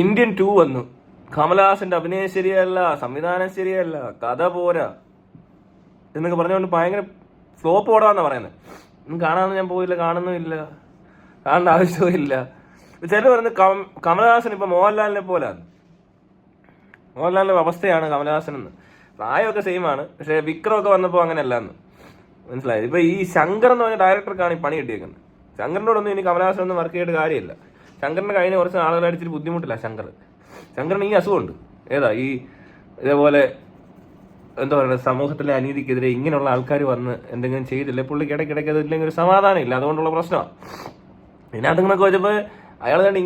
Indian 2 വന്നു. കമലഹാസന്റെ അഭിനയം ശരിയല്ല, സംവിധാനം ശരിയല്ല, കഥ പോരാ എന്നൊക്കെ പറഞ്ഞുകൊണ്ട് ഭയങ്കര ഫ്ലോപ്പ് ഓടാന്നാ പറയുന്നത്. കാണാമെന്ന് ഞാൻ പോയില്ല, കാണുന്നുമില്ല, കാണേണ്ട ആവശ്യവും ഇല്ല. ചിലർ പറയുന്നത് കമലഹാസൻ ഇപ്പൊ മോഹൻലാലിനെ പോലാണ്. മോഹൻലാലിന്റെ അവസ്ഥയാണ് കമലഹാസൻ എന്ന്. പ്രായമൊക്കെ സെയിം ആണ്, പക്ഷെ വിക്രമൊക്കെ വന്നപ്പോൾ അങ്ങനെയല്ല എന്ന് മനസ്സിലായത്. ഇപ്പൊ ഈ ശങ്കർ എന്ന് പറഞ്ഞ ഡയറക്ടർക്കാണ് ഈ പണി കിട്ടിയേക്കുന്നത്. ശങ്കറിനോടൊന്നും ഇനി കമലഹാസൻ ഒന്നും വർക്ക് ചെയ്തിട്ട് കാര്യമില്ല. ശങ്കറിന്റെ കഴിഞ്ഞ കുറച്ച് ആളുകളടിച്ചിട്ട് ബുദ്ധിമുട്ടില്ല. ശങ്കറിന് ഈ അസുഖമുണ്ട്. ഏതാ ഈ ഇതേപോലെ എന്താ പറയുക, സമൂഹത്തിലെ അനീതിക്കെതിരെ ഇങ്ങനെയുള്ള ആൾക്കാർ വന്ന് എന്തെങ്കിലും ചെയ്തില്ലേ പുള്ളിക്ക് ഇടയ്ക്കിടയ്ക്ക് അതില്ലെങ്കിൽ ഒരു സമാധാനം ഇല്ല. അതുകൊണ്ടുള്ള പ്രശ്നമാണ്. പിന്നെ അതുങ്ങളൊക്കെ വെച്ചപ്പോൾ അയാൾ തന്നെ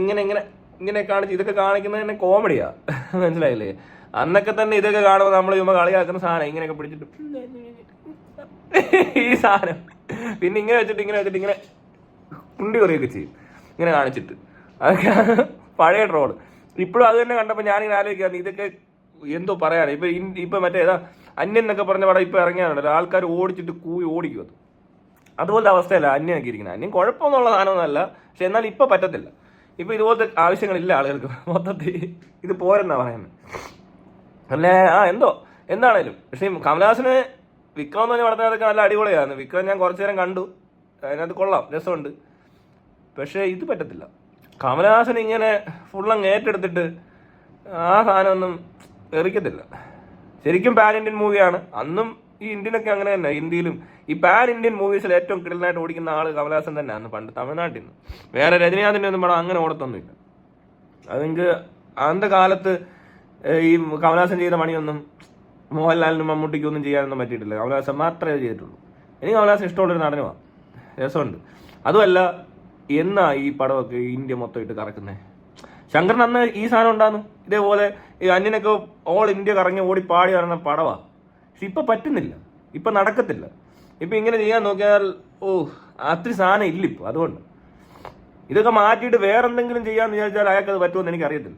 ഇങ്ങനെ കാണിച്ച് ഇതൊക്കെ കാണിക്കുന്നത് തന്നെ കോമഡിയാ. മനസ്സിലായില്ലേ? അന്നൊക്കെ തന്നെ ഇതൊക്കെ കാണുമ്പോൾ നമ്മൾ ചുമ്മാ കളിയാക്കുന്ന സാധനം ഇങ്ങനെയൊക്കെ പിടിച്ചിട്ട് ഈ സാധനം പിന്നെ ഇങ്ങനെ വെച്ചിട്ട് ഇങ്ങനെ കുണ്ടി കുറയൊക്കെ ചെയ്യും ഇങ്ങനെ കാണിച്ചിട്ട്. അതൊക്കെ പഴയ ട്രോള്. ഇപ്പോഴും അത് തന്നെ കണ്ടപ്പോൾ ഞാനിങ്ങനെ ആലോചിക്കുകയാണ്, ഇതൊക്കെ എന്തോ പറയാറ്. ഇപ്പൊ മറ്റേ ഏതാ അന്യൻ എന്നൊക്കെ പറഞ്ഞ പടം ഇപ്പൊ ഇറങ്ങിയാണല്ലോ, ആൾക്കാർ ഓടിച്ചിട്ട് ഓടിക്കും. അതുപോലത്തെ അവസ്ഥയല്ല അന്യനൊക്കെ ഇരിക്കുന്നത്. അന്യൻ കുഴപ്പമൊന്നുള്ള സാധനമൊന്നുമല്ല, പക്ഷെ എന്നാൽ ഇപ്പൊ പറ്റത്തില്ല. ഇപ്പൊ ഇതുപോലത്തെ ആവശ്യങ്ങളില്ല ആളുകൾക്ക്. മൊത്തത്തിൽ ഇത് പോരെന്നാ പറയുന്നത്. അല്ലേ എന്താണേലും. പക്ഷെ കമലഹാസന് വിക്രം എന്ന് പറഞ്ഞ പടത്തിനകത്തൊക്കെ നല്ല അടിപൊളിയാണ്. വിക്രം ഞാൻ കുറച്ചു നേരം കണ്ടു, അതിനകത്ത് കൊള്ളാം, രസമുണ്ട്. പക്ഷെ ഇത് പറ്റത്തില്ല. കമലഹാസൻ ഇങ്ങനെ ഫുള്ളങ്ങ് ഏറ്റെടുത്തിട്ട് ആ സാധനമൊന്നും എറിക്കത്തില്ല. ശരിക്കും പാൻ ഇന്ത്യൻ മൂവിയാണ്. അന്നും ഈ ഇന്ത്യനൊക്കെ അങ്ങനെ തന്നെ. ഇന്ത്യയിലും ഈ പാൻ ഇന്ത്യൻ മൂവീസിൽ ഏറ്റവും കിടലായിട്ട് ഓടിക്കുന്ന ആള് കമലഹാസൻ തന്നെയാണ് പണ്ട് തമിഴ്നാട്ടിൽ നിന്ന്. വേറെ രജനീകാന്തിന്റെ ഒന്നും പടം അങ്ങനെ ഓടത്തൊന്നുമില്ല. അതെനിക്ക് അന്നത്തെ കാലത്ത് ഈ കമലഹാസൻ ചെയ്ത പണിയൊന്നും മോഹൻലാലിനും മമ്മൂട്ടിക്കും ഒന്നും ചെയ്യാനൊന്നും പറ്റിയിട്ടില്ല. കമലഹാസൻ മാത്രമേ ചെയ്തിട്ടുള്ളൂ. എനിക്ക് കമലഹാസൻ ഇഷ്ടമുള്ളൊരു നടനുമാണ്, രസമുണ്ട്. അതുമല്ല, എന്നാ ഈ പടമൊക്കെ ഇന്ത്യ മൊത്തം ഇട്ട് കറക്കുന്നത്. ശങ്കറിന് അന്ന് ഈ സാധനം ഉണ്ടായിരുന്നു. ഇതേപോലെ ഈ അന്യനൊക്കെ ഓൾ ഇന്ത്യ കറങ്ങി ഓടി പാടി നടന്ന പടമാണ്. പക്ഷെ ഇപ്പൊ പറ്റുന്നില്ല, ഇപ്പൊ നടക്കത്തില്ല. ഇപ്പൊ ഇങ്ങനെ ചെയ്യാൻ നോക്കിയാൽ അത്ര സാധനം ഇല്ല ഇപ്പൊ. അതുകൊണ്ട് ഇതൊക്കെ മാറ്റിയിട്ട് വേറെന്തെങ്കിലും ചെയ്യാന്ന് വിചാരിച്ചാൽ അയാൾക്കത് പറ്റുമെന്ന് എനിക്കറിയത്തില്ല.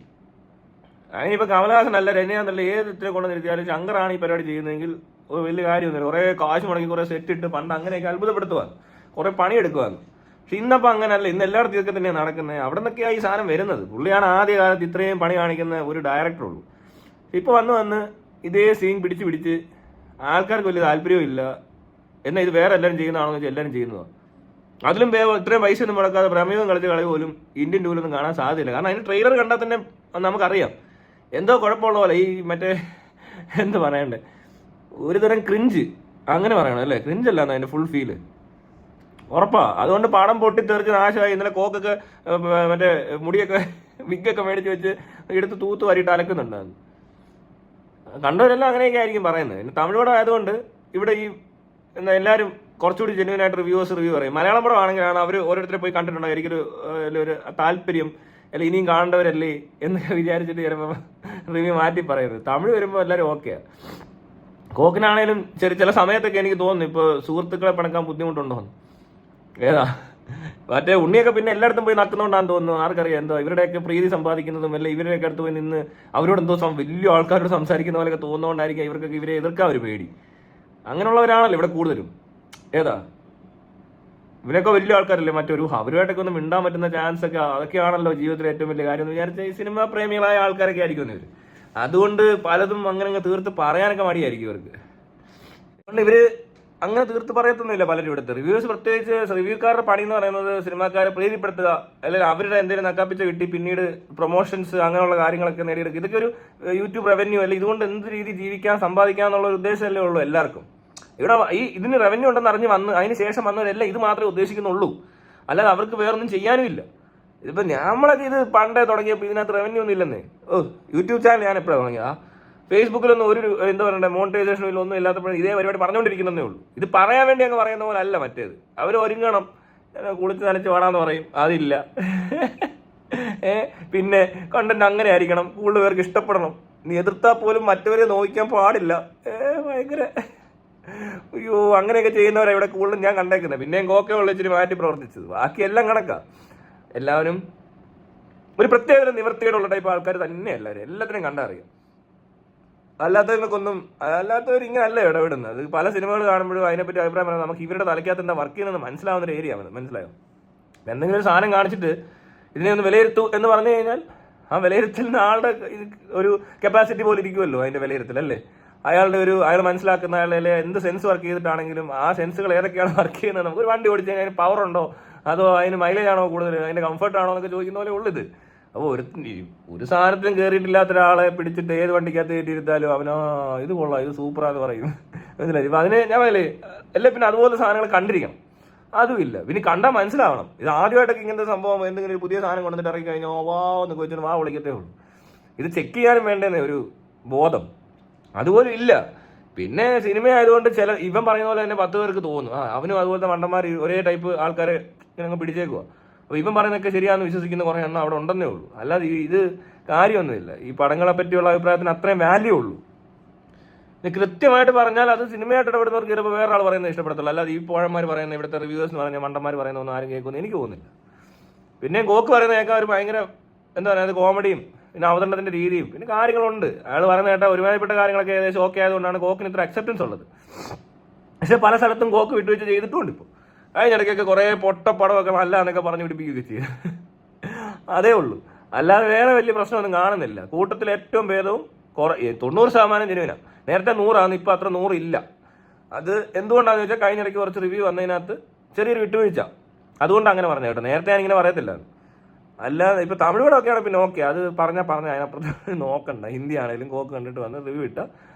അതിനിപ്പോൾ കമലഹാസൻ അല്ല, രജനീകാന്തല്ല, ഏത് ഇത്ര കൊണ്ടു നിർത്തിയാലും ശങ്കറാണ് ഈ പരിപാടി ചെയ്യുന്നതെങ്കിൽ ഒരു വലിയ കാര്യമൊന്നുമില്ല. കുറേ കാശ് മുടക്കി കുറേ സെറ്റ് ഇട്ട് പണ്ട് അങ്ങനെയൊക്കെ അത്ഭുതപ്പെടുത്തുവാണ്, കുറേ പണിയെടുക്കുവാണ്. പക്ഷെ ഇന്നപ്പോൾ അങ്ങനല്ല. ഇന്ന് എല്ലായിടത്തും ഇതൊക്കെ തന്നെയാണ് നടക്കുന്നത്. അവിടെ നിന്നൊക്കെയാണ് ഈ സാധനം വരുന്നത്. പുള്ളിയാണ് ആദ്യ കാലത്ത് ഇത്രയും പണി കാണിക്കുന്ന ഒരു ഡയറക്ടറുള്ളൂ. ഇപ്പോൾ വന്ന് ഇതേ സീൻ പിടിച്ച് ആൾക്കാർക്ക് വലിയ താല്പര്യവും ഇല്ല. എന്നാൽ ഇത് വേറെ എല്ലാവരും ചെയ്യുന്നതാണെന്ന് വെച്ചാൽ എല്ലാവരും ചെയ്യുന്നതാണ്. അതിലും ഇത്രയും പൈസ ഒന്നും മുടക്കാതെ പ്രമേയം കളിച്ച കളി പോലും ഇന്ത്യൻ ടൂലൊന്നും കാണാൻ സാധ്യതയില്ല. കാരണം അതിന് ട്രെയിലർ കണ്ടാൽ തന്നെ നമുക്കറിയാം എന്തോ കുഴപ്പമുള്ള പോലെ. ഈ മറ്റേ എന്ത് പറയണ്ടേ, ഒരുതരം ക്രിഞ്ച് അങ്ങനെ പറയണം അല്ലേ? ക്രിഞ്ചല്ല അതിന്റെ ഫുൾ ഫീല് ഉറപ്പാ. അതുകൊണ്ട് പടം പൊട്ടിത്തെറിച്ച് നാശമായി. ഇന്നലെ കോക്കൊക്കെ മറ്റേ മുടിയൊക്കെ വിഗൊക്കെ മേടിച്ച് വെച്ച് എടുത്ത് തൂത്ത് വാരിയിട്ട് അലക്കുന്നുണ്ടായിരുന്നു. കണ്ടവരെല്ലാം അങ്ങനെയൊക്കെ ആയിരിക്കും പറയുന്നത്. പിന്നെ തമിഴ് പടം ആയതുകൊണ്ട് ഇവിടെ ഈ എല്ലാവരും കുറച്ചുകൂടി ജെന്യുവനായിട്ട് റിവ്യൂ പറയും. മലയാളം പടം ആണെങ്കിലാണ് അവർ ഓരോരുത്തരെ പോയി കണ്ടിട്ടുണ്ടോ എനിക്കൊരു താല്പര്യം, അല്ല ഇനിയും കാണേണ്ടവരല്ലേ എന്നൊക്കെ വിചാരിച്ചിട്ട് ചിലപ്പോൾ റിവ്യൂ മാറ്റി പറയുന്നത്. തമിഴ് വരുമ്പോൾ എല്ലാവരും ഓക്കെയാണ്. കോക്കിനാണേലും ചില സമയത്തൊക്കെ എനിക്ക് തോന്നുന്നു ഇപ്പോൾ സുഹൃത്തുക്കളെ പിണക്കാൻ ബുദ്ധിമുട്ടുണ്ടോ എന്ന്. ഏതാ മറ്റേ ഉണ്ണിയൊക്കെ പിന്നെ എല്ലായിടത്തും പോയി നക്കുന്നോണ്ടാന്ന് തോന്നുന്നു. ആർക്കറിയാം എന്തോ ഇവരുടെയൊക്കെ പ്രീതി സമ്പാദിക്കുന്നതും അല്ലെ ഇവരുടെയൊക്കെ അടുത്ത് പോയി നിന്ന് അവരോട് എന്തോ വലിയ ആൾക്കാരോട് സംസാരിക്കുന്ന പോലെയൊക്കെ തോന്നുന്നതുകൊണ്ടായിരിക്കും ഇവർക്കൊക്കെ ഇവരെ എതിർക്കാൻ ഒരു പേടി. അങ്ങനെയുള്ളവരാണല്ലോ ഇവിടെ കൂടുതലും. ഏതാ ഇവരൊക്കെ വലിയ ആൾക്കാരല്ലേ, അവരുമായിട്ടൊക്കെ ഒന്ന് മിണ്ടാൻ പറ്റുന്ന ചാൻസ് ഒക്കെ, അതൊക്കെയാണല്ലോ ജീവിതത്തിലെ ഏറ്റവും വലിയ കാര്യം എന്ന് വിചാരിച്ച ഈ സിനിമാ പ്രേമികളായ ആൾക്കാരൊക്കെ ആയിരിക്കും ഇവർ. അതുകൊണ്ട് പലതും അങ്ങനെ തീർത്ത് പറയാനൊക്കെ മടിയായിരിക്കും ഇവർക്ക്. അതുകൊണ്ട് ഇവര് അങ്ങനെ തീർത്ത് പറയത്തൊന്നുമില്ല പലരും ഇവിടുത്തെ റിവ്യൂസ്. പ്രത്യേകിച്ച് റിവ്യൂക്കാരുടെ പണി എന്ന് പറയുന്നത് സിനിമാക്കാരെ പ്രീതിപ്പെടുത്തുക, അല്ലെങ്കിൽ അവരുടെ എന്തെങ്കിലും നക്കാപ്പിച്ച കിട്ടി പിന്നീട് പ്രൊമോഷൻസ് അങ്ങനെയുള്ള കാര്യങ്ങളൊക്കെ നേടിയെടുക്കുക. ഇതൊക്കെ ഒരു യൂട്യൂബ് റവന്യൂ അല്ലെ, ഇതുകൊണ്ട് എന്ത് രീതി ജീവിക്കാൻ സമ്പാദിക്കാം എന്നുള്ള ഒരു ഉദ്ദേശമല്ലേ ഉള്ളൂ എല്ലാവർക്കും. ഇവിടെ ഇതിന് റവന്യൂ ഉണ്ടെന്ന് അറിഞ്ഞ് അതിന് ശേഷം വന്നവരെല്ലാം ഇത് മാത്രമേ ഉദ്ദേശിക്കുന്നുള്ളൂ, അല്ലാതെ അവർക്ക് വേറൊന്നും ചെയ്യാനും ഇല്ല. ഇതിപ്പോൾ നമ്മളൊക്കെ ഇത് പണ്ടേ തുടങ്ങിയപ്പോൾ ഇതിനകത്ത് റവന്യൂ ഒന്നും ഇല്ലെന്നേ. യൂട്യൂബ് ചാനൽ ഞാൻ എപ്പോഴാണ് തുടങ്ങിയ ഫേസ്ബുക്കിലൊന്നും ഒരു എന്താ പറയണ്ടേ മോണിറ്റൈസേഷനും ഇല്ല, ഒന്നും ഇല്ലാത്തപ്പോഴും ഇതേ പരിപാടി പറഞ്ഞുകൊണ്ടിരിക്കുന്നതേ ഉള്ളൂ. ഇത് പറയാൻ വേണ്ടി അങ്ങ് പറയുന്ന പോലെ അല്ല മറ്റേത്. അവർ ഒരുങ്ങണം, കുളിച്ച് നനച്ച് പാടാന്ന് പറയും, അതില്ല. പിന്നെ കണ്ടന്റ് അങ്ങനെ ആയിരിക്കണം, കൂടുതൽ പേർക്ക് ഇഷ്ടപ്പെടണം, നീ എതിർത്താൽ പോലും മറ്റവരെ നോക്കാൻ പാടില്ല. ഭയങ്കര അയ്യോ അങ്ങനെയൊക്കെ ചെയ്യുന്നവരെ ഇവിടെ കൂടുതലും ഞാൻ കണ്ടേക്കുന്നത്. പിന്നെയും കോക്കെ ഉള്ള ഇച്ചിരി മാറ്റി പ്രവർത്തിച്ചത്, ബാക്കി എല്ലാം കണക്കാ. എല്ലാവരും ഒരു പ്രത്യേക നിവൃത്തിയോടുള്ള ടൈപ്പ് ആൾക്കാർ തന്നെ എല്ലാത്തിനും കണ്ടറിയാം. അല്ലാത്തവർ ഇങ്ങനെ അല്ല ഇടപെടുന്നത്. അത് പല സിനിമകൾ കാണുമ്പോഴും അതിനെപ്പറ്റി അഭിപ്രായം പറയുന്നത് നമുക്ക് ഇവരുടെ തലയ്ക്കകത്ത് എന്താ വർക്ക് ചെയ്യുന്നത് മനസ്സിലാവുന്ന ഒരു ഏരിയ ആണ്. മനസ്സിലായോ? എന്തെങ്കിലും ഒരു സാധനം കാണിച്ചിട്ട് ഇതിനെ ഒന്ന് വിലയിരുത്തൂ എന്ന് പറഞ്ഞു കഴിഞ്ഞാൽ ആ വിലയിരുത്തലിന് ആളുടെ ഒരു കപ്പാസിറ്റി പോലെ ഇരിക്കുമല്ലോ അതിന്റെ വിലയിരുത്തൽ അല്ലേ. അയാൾ മനസ്സിലാക്കുന്ന അയാളെ എന്ത് സെൻസ് വർക്ക് ചെയ്തിട്ടാണെങ്കിലും ആ സെൻസുകൾ ഏതൊക്കെയാണ് വർക്ക് ചെയ്യുന്നത്. നമുക്കൊരു വണ്ടി ഓടിച്ചു കഴിഞ്ഞാൽ അതിന് പവർ ഉണ്ടോ അതോ അതിന് മൈലേജ് ആണോ കൂടുതൽ, അതിന്റെ കംഫർട്ട് ആണോ എന്നൊക്കെ ചോദിക്കുന്ന പോലെ ഉള്ളത്. അപ്പോൾ ഒരു സാധനത്തിലും കയറിയിട്ടില്ലാത്ത ഒരാളെ പിടിച്ചിട്ട് ഏത് വണ്ടിക്കകത്ത് കയറ്റിയിരുത്താലും അവനോ ഇത് കൊള്ളാം, ഇത് സൂപ്പറാന്ന് പറയും. മനസ്സിലായി. ഇപ്പൊ അതിന് ഞാൻ പറയലേ അല്ലേ, പിന്നെ അതുപോലെ സാധനങ്ങൾ കണ്ടിരിക്കണം. അതുമില്ല. പിന്നെ കണ്ടാൽ മനസ്സിലാവണം. ഇത് ആദ്യമായിട്ടൊക്കെ ഇങ്ങനത്തെ സംഭവം എന്തെങ്കിലും ഒരു പുതിയ സാധനം കൊണ്ടിട്ട് ഇറങ്ങി കഴിഞ്ഞാൽ വാ എന്നൊക്കെ വെച്ചിട്ട് വാ വിളിക്കത്തേ ഉള്ളൂ. ഇത് ചെക്ക് ചെയ്യാനും വേണ്ടേന്നേ ഒരു ബോധം, അതുപോലും ഇല്ല. പിന്നെ സിനിമ ആയതുകൊണ്ട് ഇവൻ പറയുന്ന പോലെ തന്നെ 10 പേർക്ക് തോന്നും അവനും അതുപോലത്തെ മണ്ടന്മാർ ഒരേ ടൈപ്പ് ആൾക്കാരെ ഇങ്ങനെ പിടിച്ചേക്കുക. അപ്പൊ ഇവൻ പറയുന്നതൊക്കെ ശരിയാണെന്ന് വിശ്വസിക്കുന്ന കുറെ എണ്ണം അവിടെ ഉണ്ടെന്നേ ഉള്ളൂ. അല്ലാതെ ഇത് കാര്യമൊന്നുമില്ല. ഈ പടങ്ങളെ പറ്റിയുള്ള അഭിപ്രായത്തിന് അത്രയും വാല്യൂ ഉള്ളൂ. കൃത്യമായിട്ട് പറഞ്ഞാൽ അത് സിനിമയായിട്ട് ഇടപെടുന്നവർക്ക് ചിലപ്പോൾ വേറെ ആൾ പറയുന്നത് ഇഷ്ടപ്പെടത്തുള്ളൂ. അല്ലാതെ ഈ പോഴന്മാർ പറയുന്ന ഇവിടുത്തെ റിവ്യൂവേഴ്സ് എന്ന് പറഞ്ഞാൽ മണ്ടന്മാർ പറയുന്ന ഒന്നും ആരും കേൾക്കുമെന്ന് എനിക്ക് തോന്നുന്നില്ല. പിന്നെ ഗോക്ക് പറയുന്ന കേൾക്കാൻ ഒരു ഭയങ്കര എന്താ പറയുക കോമഡിയും പിന്നെ അവതരണത്തിന്റെ രീതിയും പിന്നെ കാര്യങ്ങളുണ്ട്. അയാൾ പറയുന്ന കേട്ടാൽ ഒരുമാതിരിപ്പെട്ട കാര്യങ്ങളൊക്കെ ഏകദേശം ഓക്കെ ആയതുകൊണ്ടാണ് ഗോക്കിന് ഇത്ര അക്സെപ്റ്റൻസ് ഉള്ളത്. പക്ഷെ പല സ്ഥലത്തും ഗോക്ക് വിട്ടുവെച്ച് ചെയ്തിട്ടുണ്ട്. ഇപ്പോൾ അതിനിടയ്ക്കൊക്കെ കുറേ പൊട്ടപ്പടമൊക്കെ നല്ല എന്നൊക്കെ പറഞ്ഞു പിടിപ്പിക്കുകയൊക്കെ ചെയ്യും. അതേ ഉള്ളൂ. അല്ലാതെ വേറെ വലിയ പ്രശ്നമൊന്നും കാണുന്നില്ല. കൂട്ടത്തിൽ ഏറ്റവും ഭേദവും 90% ജനുവിനാണ്. നേരത്തെ 100 ഇപ്പം അത്ര 100 ഇല്ല. അത് എന്തുകൊണ്ടാണെന്ന് വെച്ചാൽ കഴിഞ്ഞിടയ്ക്ക് കുറച്ച് റിവ്യൂ വന്നതിനകത്ത് ചെറിയൊരു വിട്ടുവീഴ്ച, അതുകൊണ്ട് അങ്ങനെ പറഞ്ഞു കേട്ടോ. നേരത്തെ ഞാനിങ്ങനെ പറയത്തില്ല. അല്ലാതെ ഇപ്പൊ തമിഴ് പടമൊക്കെയാണ് പിന്നെ ഓക്കെ, അത് പറഞ്ഞാൽ അതിനപ്പുറത്ത് നോക്കണ്ട. ഹിന്ദി ആണെങ്കിലും കോക്ക് കണ്ടിട്ട് വന്ന് റിവ്യൂ ഇട്ടാൽ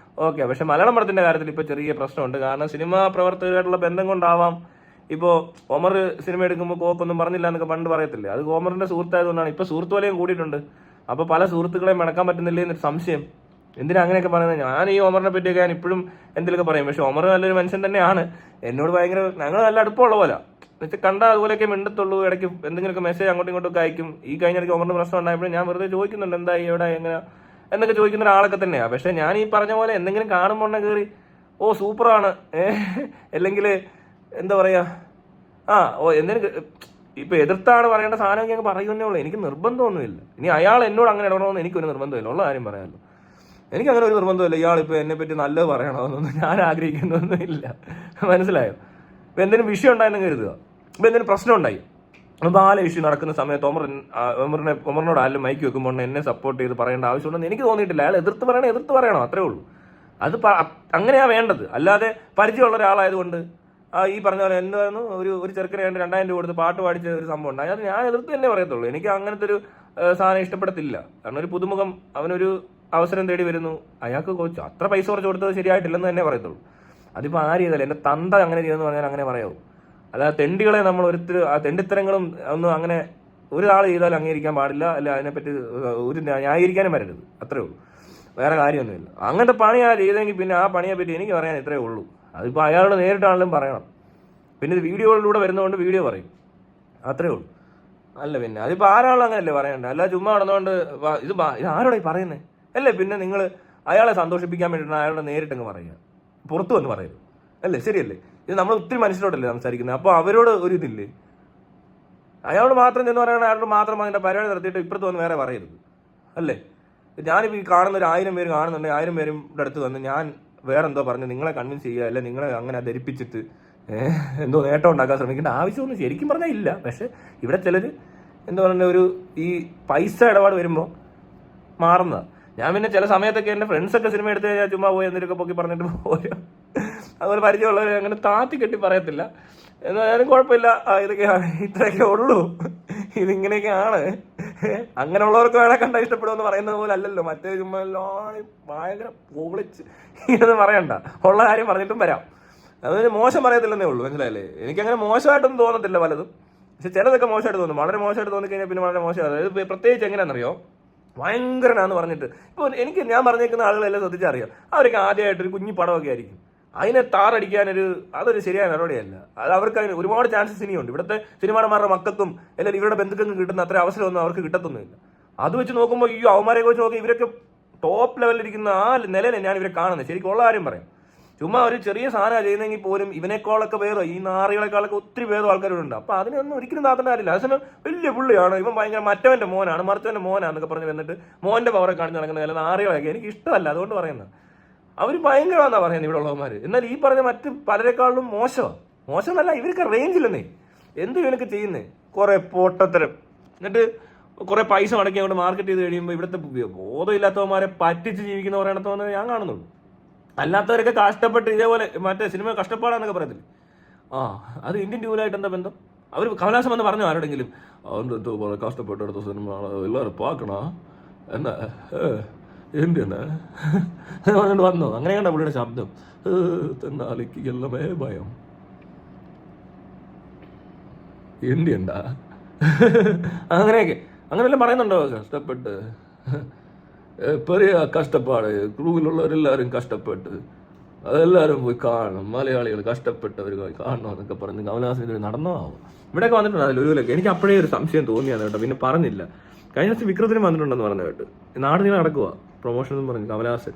ഓക്കെ. പക്ഷെ മലയാളം പടത്തിന്റെ കാര്യത്തിൽ ഇപ്പൊ ചെറിയ പ്രശ്നമുണ്ട്. കാരണം സിനിമാ പ്രവർത്തകരായിട്ടുള്ള ബന്ധം കൊണ്ടാവാം. ഇപ്പോൾ ഒമർ സിനിമ എടുക്കുമ്പോൾ കോക്കൊന്നും പറഞ്ഞില്ല എന്നൊക്കെ പണ്ട് പറയത്തില്ലേ, അത് ഒമറിന്റെ സുഹൃത്തായതുകൊണ്ടാണ്. ഇപ്പൊ സുഹൃത്ത് വലയം കൂടിയിട്ടുണ്ട്. അപ്പൊ പല സുഹൃത്തുക്കളെയും മടക്കാൻ പറ്റുന്നില്ലേ എന്നൊരു സംശയം. എന്തിനാ അങ്ങനെയൊക്കെ പറയുന്നത്? ഞാൻ ഈ ഒമറിനെ പറ്റിയൊക്കെ ഞാൻ ഇപ്പോഴും എന്തെങ്കിലുമൊക്കെ പറയും. പക്ഷെ ഒമർ നല്ലൊരു മനുഷ്യൻ തന്നെയാണ്. എന്നോട് ഭയങ്കര ഞങ്ങൾ നല്ല അടുപ്പമുള്ള പോലെ എന്നുവെച്ചാൽ കണ്ടാൽ അതുപോലെയൊക്കെ മിണ്ടത്തുള്ളൂ. ഇടയ്ക്ക് എന്തെങ്കിലുമൊക്കെ മെസ്സേജ് അങ്ങോട്ടും ഇങ്ങോട്ടും അയക്കും. ഈ കഴിഞ്ഞിടയ്ക്ക് ഒമറിന് പ്രശ്നം ഉണ്ടായപ്പോഴും ഞാൻ വെറുതെ ചോദിക്കുന്നുണ്ട് എന്തായി എവിടെ എങ്ങനെ എന്നൊക്കെ ചോദിക്കുന്ന ഒരാളൊക്കെ തന്നെയാണ്. പക്ഷെ ഞാൻ ഈ പറഞ്ഞ പോലെ എന്തെങ്കിലും കാണുമ്പോൾ കയറി ഓ സൂപ്പറാണ് അല്ലെങ്കിൽ എന്താ പറയാ എന്തെങ്കിലും ഇപ്പൊ എതിർത്താണ് പറയേണ്ട സാധനം ഞങ്ങൾ പറയുന്നേ ഉള്ളൂ. എനിക്ക് നിർബന്ധമൊന്നുമില്ല. ഇനി അയാൾ എന്നോട് അങ്ങനെ ഇടണമെന്ന് എനിക്കൊരു നിർബന്ധമില്ല. ഉള്ള കാര്യം പറയാമല്ലോ, എനിക്ക് അങ്ങനെ ഒരു നിർബന്ധമില്ല. ഇയാളിപ്പോ എന്നെ പറ്റി നല്ലത് പറയണമെന്നൊന്നും ഞാൻ ആഗ്രഹിക്കുന്നൊന്നും ഇല്ല. മനസ്സിലായോ? ഇപ്പൊ എന്തെങ്കിലും വിഷയം ഉണ്ടായെന്ന് കരുതുക, ഇപ്പൊ എന്തെങ്കിലും പ്രശ്നം ഉണ്ടായി, ബാല ഇഷ്യൂ നടക്കുന്ന സമയത്ത് ഒമറിനോട് ആരും മൈക്ക് വെക്കുമ്പോൾ എന്നെ സപ്പോർട്ട് ചെയ്ത് പറയേണ്ട ആവശ്യമുണ്ടെന്ന് എനിക്ക് തോന്നിയിട്ടില്ല. അയാൾ എതിർത്ത് പറയണോ അത്രേ ഉള്ളൂ. അത് അങ്ങനെയാ വേണ്ടത്. അല്ലാതെ പരിചയമുള്ള ഒരാളായതുകൊണ്ട് ഈ പറഞ്ഞ പോലെ എന്തായിരുന്നു ഒരു ചെറുക്കനെ 2000 രൂപ കൊടുത്ത് പാട്ട് പാടിച്ച ഒരു സംഭവം ഉണ്ടായി, അത് ഞാൻ എതിർത്ത് തന്നെ പറയത്തുള്ളൂ. എനിക്ക് അങ്ങനത്തെ ഒരു സാധനം ഇഷ്ടപ്പെടത്തില്ല. കാരണം ഒരു പുതുമുഖം അവനൊരു അവസരം തേടി വരുന്നു, അയാൾക്ക് അത്ര പൈസ കുറച്ച് കൊടുത്തത് ശരിയായിട്ടില്ലെന്ന് തന്നെ പറയത്തുള്ളൂ. അതിപ്പോൾ ആര് ചെയ്താലും എൻ്റെ തന്ത അങ്ങനെ ചെയ്തെന്ന് പറഞ്ഞാൽ അങ്ങനെ പറയാവൂ. അല്ലാതെ തെണ്ടികളെ നമ്മൾ തെണ്ടിത്തരങ്ങളും ഒന്നും അങ്ങനെ ഒരാൾ ചെയ്താലും അംഗീകരിക്കാൻ പാടില്ല. അല്ല അതിനെപ്പറ്റി ഒരു ന്യായീകരിക്കാനും വരരുത്. അത്രേ ഉള്ളൂ, വേറെ കാര്യമൊന്നുമില്ല. അങ്ങനത്തെ പണിയാ ചെയ്തെങ്കിൽ പിന്നെ ആ പണിയെ പറ്റി എനിക്ക് പറയാൻ ഇത്രയേ ഉള്ളൂ. അതിപ്പോൾ അയാളോട് നേരിട്ടാണെങ്കിലും പറയണം. പിന്നെ ഇത് വീഡിയോകളിലൂടെ വരുന്നതുകൊണ്ട് വീഡിയോ പറയും, അത്രേ ഉള്ളൂ. അല്ല പിന്നെ അതിപ്പോൾ ആരാളും അങ്ങനെയല്ലേ പറയണ്ട. അല്ല ചുമ്മാ നടന്നുകൊണ്ട് ഇത് ആരോടായി പറയുന്നത് അല്ലേ. പിന്നെ നിങ്ങൾ അയാളെ സന്തോഷിപ്പിക്കാൻ വേണ്ടിയിട്ടാണ് അയാളോട് നേരിട്ടങ്ങ് പറയുക, പുറത്തു വന്ന് പറയരുത് അല്ലേ. ശരിയല്ലേ? ഇത് നമ്മൾ ഒത്തിരി മനുഷ്യരോടല്ലേ സംസാരിക്കുന്നത്. അപ്പോൾ അവരോട് ഒരു ഇതില്ലേ, അയാളോട് മാത്രം ചെന്ന് പറയണം, അയാളോട് മാത്രം അതിൻ്റെ പരിപാടി നടത്തിയിട്ട് ഇപ്പുറത്ത് വന്ന് വേറെ പറയരുത് അല്ലേ. ഞാനിപ്പോൾ ഈ കാണുന്ന ഒരു 1000 പേര് കാണുന്നുണ്ടെങ്കിൽ 1000 പേരും ഇവിടെ അടുത്ത് വന്ന് ഞാൻ വേറെ എന്തോ പറഞ്ഞ് നിങ്ങളെ കൺവിൻസ് ചെയ്യുക, അല്ലെ നിങ്ങളെ അങ്ങനെ ധരിപ്പിച്ചിട്ട് എന്തോ നേട്ടം ഉണ്ടാക്കാൻ ശ്രമിക്കേണ്ട ആവശ്യമൊന്നും ശരിക്കും പറഞ്ഞാൽ ഇല്ല. പക്ഷെ ഇവിടെ ചിലർ എന്താ പറയുക ഒരു ഈ പൈസ ഇടപാട് വരുമ്പോൾ മാറുന്നതാണ്. ഞാൻ പിന്നെ ചില സമയത്തൊക്കെ എൻ്റെ ഫ്രണ്ട്സൊക്കെ സിനിമ എടുത്ത് കഴിഞ്ഞാൽ ചുമ്മാ പോയി എന്തെങ്കിലുമൊക്കെ പൊക്കി പറഞ്ഞിട്ട് പോരും. അതുപോലെ പരിചയമുള്ളവർ അങ്ങനെ താത്തി കെട്ടി പറയത്തില്ല. എന്നാലും കുഴപ്പമില്ല, ഇതൊക്കെയാണ് ഇത്രയൊക്കെ ഉള്ളൂ, ഇതിങ്ങനെയൊക്കെയാണ്. അങ്ങനെയുള്ളവർക്ക് വേണേൽ കണ്ടാൽ ഇഷ്ടപ്പെടുമെന്ന് പറയുന്നത് പോലെ അല്ലല്ലോ. മറ്റേ ചുമ്മാ ഭയങ്കര പൊളിച്ച് ഇതൊന്നും പറയണ്ട, ഉള്ള കാര്യം പറഞ്ഞിട്ടും വരാം. അതൊരു മോശം പറയത്തില്ലെന്നേ ഉള്ളൂ, മനസ്സിലായില്ലേ. എനിക്കങ്ങനെ മോശമായിട്ടൊന്നും തോന്നത്തില്ല പലതും. പക്ഷെ ചിലതൊക്കെ മോശമായിട്ട് തോന്നും. വളരെ മോശമായിട്ട് തോന്നിക്കഴിഞ്ഞാൽ പിന്നെ വളരെ മോശമാണ്. അതായത് പ്രത്യേകിച്ച് എങ്ങനെയാണെന്നറിയോ, ഭയങ്കരനാന്ന് പറഞ്ഞിട്ട് ഇപ്പോൾ ഞാൻ പറഞ്ഞേക്കുന്ന ആളുകളെല്ലാം ശ്രദ്ധിച്ചറിയാം. അവർക്ക് ആദ്യമായിട്ടൊരു കുഞ്ഞു പടമൊക്കെ ആയിരിക്കും. അതിനെ അതൊരു ശരിയായ നടപടിയല്ല. അത് അവർക്ക് അതിന് ഒരുപാട് ചാൻസസ് ഇനിയുണ്ട്. ഇവിടുത്തെ സിനിമാടന്മാരുടെ മക്കൾക്കും അല്ലെങ്കിൽ ഇവരുടെ ബന്ധുക്കൾക്കും കിട്ടുന്ന അത്ര അവസരമൊന്നും അവർക്ക് കിട്ടത്തൊന്നുമില്ല. അത് വെച്ച് നോക്കുമ്പോൾ ഈ അവന്മാരെ വെച്ച് നോക്കി ഇവരൊക്കെ ടോപ്പ് ലെവലിലിരിക്കുന്ന ആ നിലയിലെ ഞാൻ ഇവരെ കാണുന്നത്. ശരിക്കും ഉള്ള കാര്യം പറയാം. ചുമ്മാ ഒരു ചെറിയ സാധനം ചെയ്യുന്നെങ്കിൽ പോലും ഇവനേക്കാളൊക്കെ വേറെ ഈ നാറികളെക്കാളൊക്കെ ഒത്തിരി വേറെ ആൾക്കാരുണ്ട്. അപ്പൊ അതിനൊന്നും ഒരിക്കലും താത്തേണ്ട കാര്യമില്ല. അതേസമയം വലിയ പുള്ളിയാണ് ഇവൻ, ഭയങ്കര മറ്റവന്റെ മോനാണ്, മറിച്ചവന്റെ മോനാന്നൊക്കെ പറഞ്ഞ് വന്നിട്ട് മോന്റെ പവറെ കാണിച്ച് നടക്കുന്ന ചില നാറികളൊക്കെ എനിക്ക് ഇഷ്ടമല്ല. അതുകൊണ്ട് പറയുന്നത് അവർ ഭയങ്കരമാണെന്നാ പറയുന്നത് ഇവിടെ ഉള്ളവന്മാര്. എന്നാൽ ഈ പറഞ്ഞ മറ്റ് പലരെക്കാളും മോശമെന്നല്ല, ഇവർക്ക് റേഞ്ചില്ലെന്നേ. എന്ത് ഇവനൊക്കെ ചെയ്യുന്നേ, കുറെ പൊട്ടത്തരം. എന്നിട്ട് കുറെ പൈസ മുടക്കി അങ്ങോട്ട് മാർക്കറ്റ് ചെയ്ത് കഴിയുമ്പോൾ ഇവിടുത്തെ ബോധമില്ലാത്തവന്മാരെ പറ്റിച്ച് ജീവിക്കുന്ന പറയണത്തോന്ന് ഞാൻ കാണുന്നുള്ളൂ. അല്ലാത്തവരൊക്കെ കഷ്ടപ്പെട്ട് ഇതേപോലെ മറ്റേ സിനിമ കഷ്ടപ്പാടാന്നൊക്കെ പറയത്തില്ല. അത് ഇന്ത്യൻ ടൂലായിട്ട് എന്താ ബന്ധം? അവർ കമലഹാസൻ വന്ന് പറഞ്ഞു ആരോടെങ്കിലും എന്തോ കഷ്ടപ്പെട്ടെടുത്ത സിനിമ എല്ലാവരും പാക്കണ എന്നാ എന്ത് എന്നാ വന്നോ? അങ്ങനെയാണ് പുള്ളിയുടെ ശബ്ദം. തെന്നാലിക്ക് എല്ലാമേ ഭയം എന്തിയണ്ടാ അങ്ങനെയൊക്കെ അങ്ങനെയെല്ലാം പറയുന്നുണ്ടോ? കഷ്ടപ്പെട്ട് പെരിയ കഷ്ടപ്പാട്, ക്രൂവിലുള്ളവരെല്ലാവരും കഷ്ടപ്പെട്ട് അതെല്ലാവരും പോയി കാണണം, മലയാളികൾ കഷ്ടപ്പെട്ടവർ കാണണം എന്നൊക്കെ പറഞ്ഞ് കമലഹാസൻ ഇത് നടന്നോ ആവും. ഇവിടെയൊക്കെ വന്നിട്ടുണ്ട് അതിൽ ഒരുവിലൊക്കെ. എനിക്ക് അപ്പോഴേ ഒരു സംശയം തോന്നിയാണ് കേട്ടോ, പിന്നെ പറഞ്ഞില്ല. കഴിഞ്ഞ ദിവസം വിക്രത്തിനും വന്നിട്ടുണ്ടെന്ന് പറഞ്ഞു കേട്ട്. നാട് നീളെ നടക്കുക പ്രൊമോഷൻ എന്ന് പറഞ്ഞു കമലഹാസൻ.